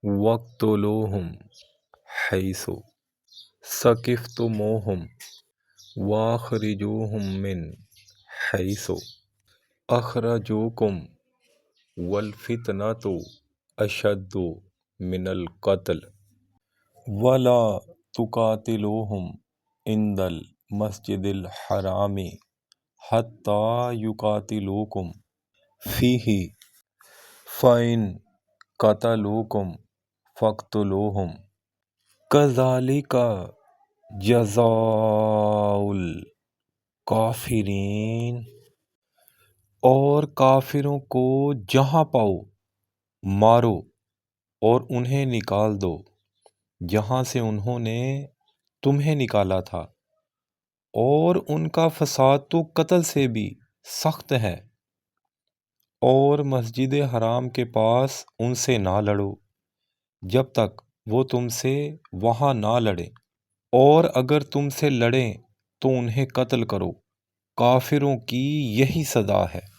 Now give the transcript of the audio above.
وَاقْتُلُوهُمْ حَيْثُ ثَقِفْتُمُوهُمْ وَأَخْرِجُوهُمْ مِنْ حَيْثُ أَخْرَجُوكُمْ وَالْفِتْنَةُ أَشَدُّ مِنَ الْقَتْلِ وَلَا تُقَاتِلُوهُمْ عِنْدَ الْمَسْجِدِ الْحَرَامِ حَتَّى يُقَاتِلُوكُمْ فِيهِ فَإِنْ قَتَلُوكُمْ فَاقْتُلُوهُمْ كَذَلِكَ جَزَاءُ الْكَافِرِينَ۔ اور کافروں کو جہاں پاؤ مارو اور انہیں نکال دو جہاں سے انہوں نے تمہیں نکالا تھا، اور ان کا فساد تو قتل سے بھی سخت ہے۔ اور مسجد حرام کے پاس ان سے نہ لڑو جب تک وہ تم سے وہاں نہ لڑیں، اور اگر تم سے لڑیں تو انہیں قتل کرو، کافروں کی یہی سزا ہے۔